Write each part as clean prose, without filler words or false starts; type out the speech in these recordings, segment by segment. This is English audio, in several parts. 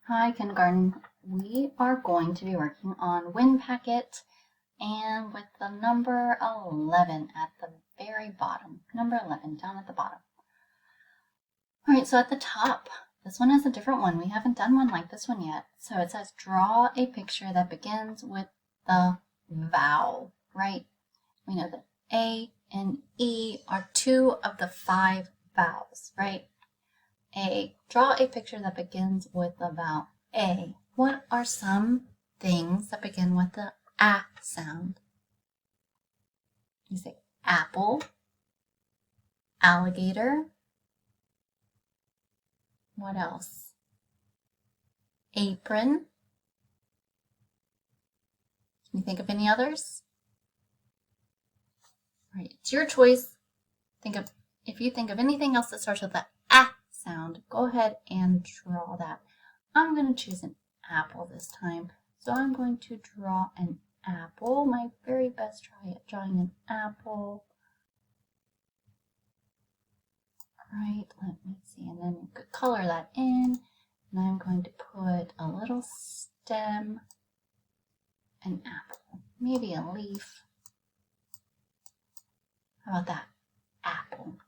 Hi, kindergarten. We are going to be working on WinPacket and with the number 11 at the very bottom. Number 11 down at the bottom. All right, so at the top, this one is a different one. We haven't done one like this one yet. So it says draw a picture that begins with the vowel, right? We know that A and E are two of the 5 vowels, right? Draw a picture that begins with the vowel A. What are some things that begin with the A sound? You say apple, alligator. What else? Apron. Can you think of any others? All right, it's your choice. If you think of anything else that starts with the A sound, go ahead and draw that. I'm going to choose an apple this time. So I'm going to draw an apple. My very best try at drawing an apple. Right, let me see. And then you could color that in. And I'm going to put a little stem, an apple, maybe a leaf. How about that? Apple.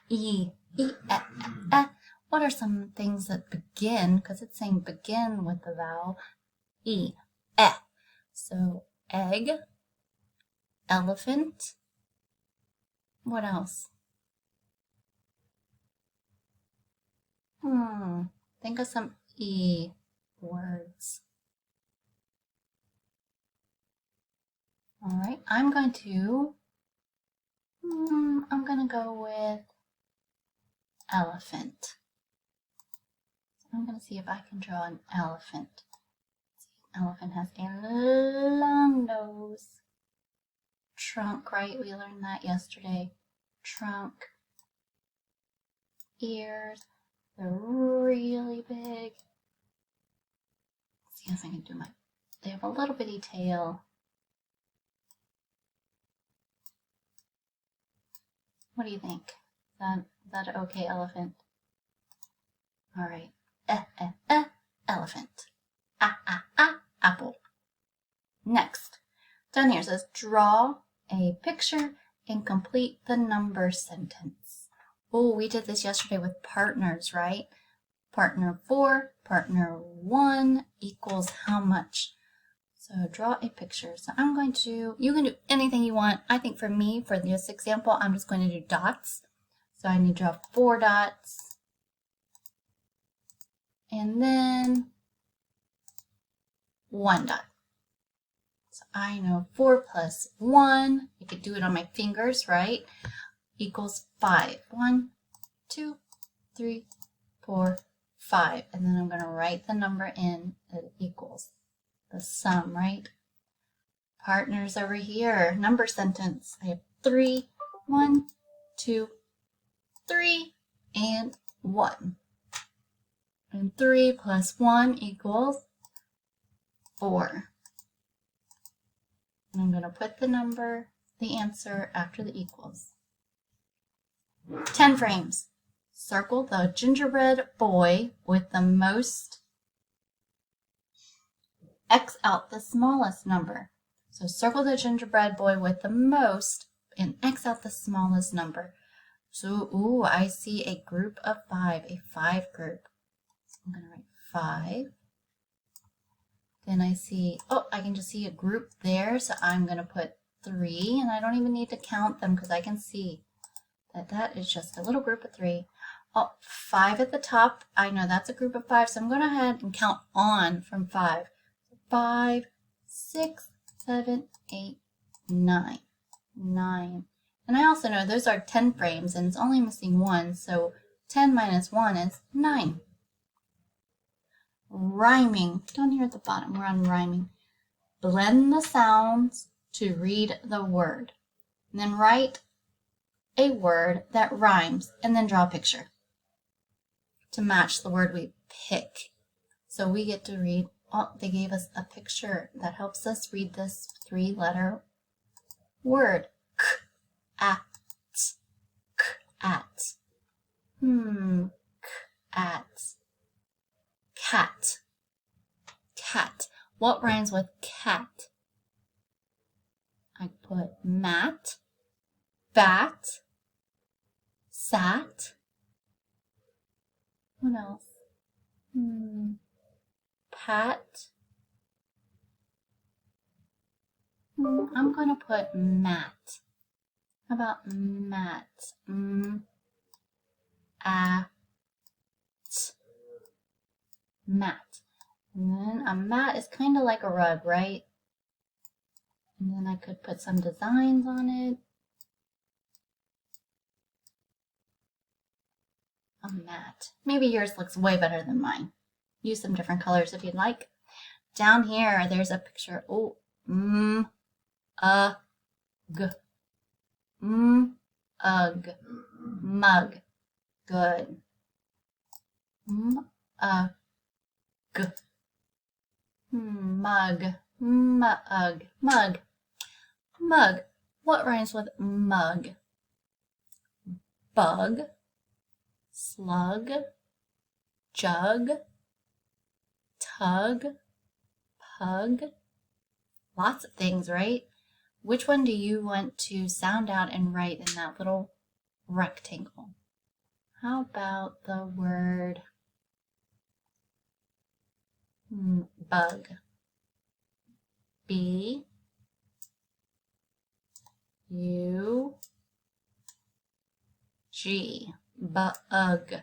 E, E, E. What are some things that begin, because it's saying begin with the vowel E, E. So egg, elephant. What else? Think of some E words. All right, I'm going to go with elephant. I'm going to see if I can draw an elephant. Elephant has a long nose. Trunk, right? We learned that yesterday. Trunk. Ears. They're really big. Let's see if I can do they have a little bitty tail. What do you think? Is that okay, elephant? All right. Elephant. Apple. Next, down here it says draw a picture and complete the number sentence. Oh, we did this yesterday with partners, right? Partner 4, partner 1 equals how much? So draw a picture. So you can do anything you want. I think for me, for this example, I'm just going to do dots. So I need to draw 4 dots. And then 1 dot. So I know 4 plus 1, I could do it on my fingers, right? Equals 5. 1, 2, 3, 4, 5. And then I'm going to write the number in that it equals. The sum, right? Partners over here. Number sentence. I have 3, 1, 2, 3, and 1. And 3 plus 1 equals 4. And I'm going to put the answer after the equals. 10 frames. Circle the gingerbread boy with the most. X out the smallest number. So circle the gingerbread boy with the most and X out the smallest number. So, I see a group of 5, a 5 group. So I'm going to write 5. Then I can just see a group there. So I'm going to put 3, and I don't even need to count them because I can see that is just a little group of 3. 5 at the top. I know that's a group of 5, so I'm going to go ahead and count on from 5. 5, 6, 7, 8, 9. 9. And I also know those are 10 frames, and it's only missing 1, so 10 minus 1 is 9. Rhyming. Down here at the bottom, we're on rhyming. Blend the sounds to read the word. And then write a word that rhymes, and then draw a picture to match the word we pick. So we get to read, they gave us a picture that helps us read this 3-letter word. K-at. K-at. K-at. cat. Cat. What rhymes with cat? I put mat, bat, sat. What else? Pat. I'm going to put mat. How about mat? Mat. And then a mat is kind of like a rug, right? And then I could put some designs on it. A mat. Maybe yours looks way better than mine. Use some different colors if you'd like. Down here, there's a picture. Oh, ugh, mug. Good. Mug. Mug. What rhymes with mug? Bug, slug, jug, tug, pug. Lots of things, right? Which one do you want to sound out and write in that little rectangle? How about the word bug? B U G. Bug.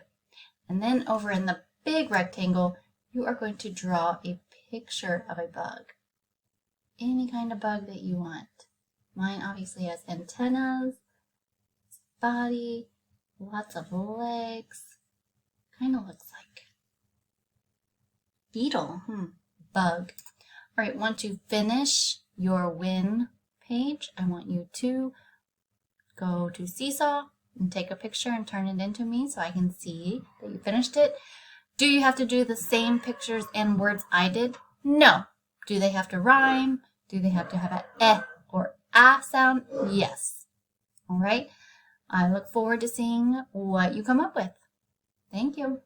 And then over in the big rectangle, you are going to draw a picture of a bug. Any kind of bug that you want. Mine obviously has antennas, body, lots of legs. Kind of looks like beetle. Bug. All right, once you finish your win page, I want you to go to Seesaw and take a picture and turn it into me so I can see that you finished it. Do you have to do the same pictures and words I did? No. Do they have to rhyme? Do they have to have an eh or ah sound? Yes. All right. I look forward to seeing what you come up with. Thank you.